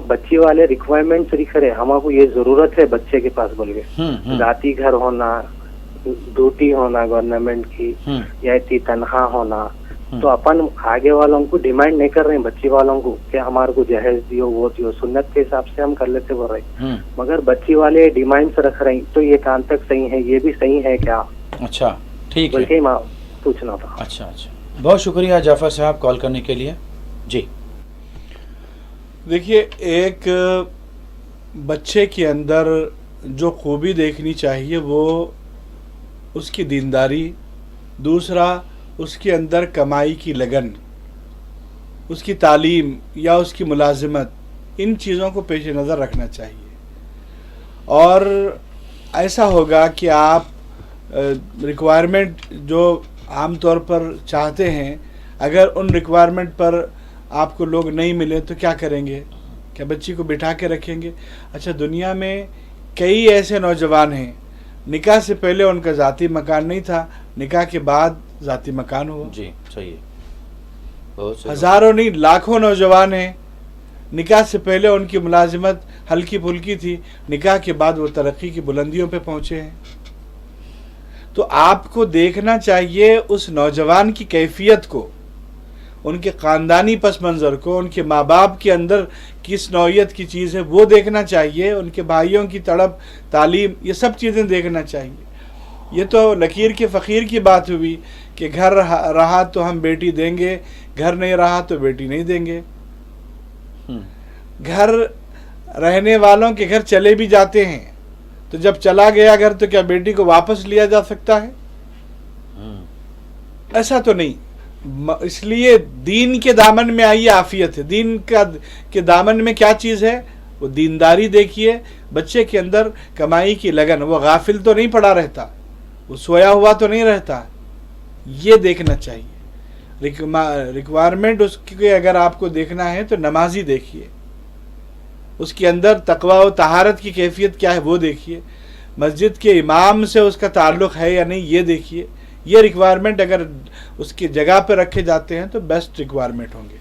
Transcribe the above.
بچی والے ریکوائرمنٹ لکھ رہے ہم کو یہ ضرورت ہے بچے کے پاس بول کے ذاتی گھر ہونا, ڈیوٹی ہونا گورنمنٹ کی, یا اتنی تنخواہ ہونا. تو اپن آگے والوں کو ڈیمانڈ نہیں کر رہے ہیں بچی والوں کو کہ ہمارے کو جہیز دیو وہ دیو, سنت کے حساب سے ہم کر لیتے بول رہے, مگر بچی والے ڈیمانڈ رکھ رہے ہیں. تو یہ کہاں تک صحیح ہے, یہ بھی صحیح ہے کیا؟ اچھا ٹھیک ہے, بلکہ پوچھنا تھا. اچھا بہت شکریہ جعفر صاحب کال کرنے کے لیے. جی دیکھیے, ایک بچے کے اندر جو خوبی دیکھنی چاہیے وہ اس کی دینداری, دوسرا اس کے اندر کمائی کی لگن, اس کی تعلیم یا اس کی ملازمت, ان چیزوں کو پیش نظر رکھنا چاہیے. اور ایسا ہوگا کہ آپ ریکوائرمنٹ جو عام طور پر چاہتے ہیں, اگر ان ریکوائرمنٹ پر آپ کو لوگ نہیں ملے تو کیا کریں گے؟ کیا بچی کو بٹھا کے رکھیں گے؟ اچھا, دنیا میں کئی ایسے نوجوان ہیں نکاح سے پہلے ان کا ذاتی مکان نہیں تھا, نکاح کے بعد ذاتی مکان ہوا. جی صحیح, ہزاروں نہیں لاکھوں نوجوان ہیں نکاح سے پہلے ان کی ملازمت ہلکی پھلکی تھی, نکاح کے بعد وہ ترقی کی بلندیوں پہ پہنچے ہیں. تو آپ کو دیکھنا چاہیے اس نوجوان کی کیفیت کو, ان کے خاندانی پس منظر کو, ان کے ماں باپ کے اندر کس نوعیت کی چیز ہے وہ دیکھنا چاہیے, ان کے بھائیوں کی تڑپ, تعلیم, یہ سب چیزیں دیکھنا چاہیے. یہ تو لکیر کے فقیر کی بات ہوئی کہ گھر رہا تو ہم بیٹی دیں گے, گھر نہیں رہا تو بیٹی نہیں دیں گے. گھر رہنے والوں کے گھر چلے بھی جاتے ہیں, تو جب چلا گیا گھر تو کیا بیٹی کو واپس لیا جا سکتا ہے؟ ایسا تو نہیں. اس لیے دین کے دامن میں آئیے عافیت ہے. دین کے دامن میں کیا چیز ہے؟ وہ دینداری دیکھیے. بچے کے اندر کمائی کی لگن, وہ غافل تو نہیں پڑا رہتا, وہ سویا ہوا تو نہیں رہتا, یہ دیکھنا چاہیے. ریکوائرمنٹ اس کی اگر آپ کو دیکھنا ہے تو نمازی دیکھیے, اس کے اندر تقوی و طہارت کی کیفیت کیا ہے وہ دیکھیے, مسجد کے امام سے اس کا تعلق ہے یا نہیں یہ دیکھیے. یہ ریکوائرمنٹ اگر اس کی جگہ پہ رکھے جاتے ہیں تو بیسٹ ریکوائرمنٹ ہوں گے.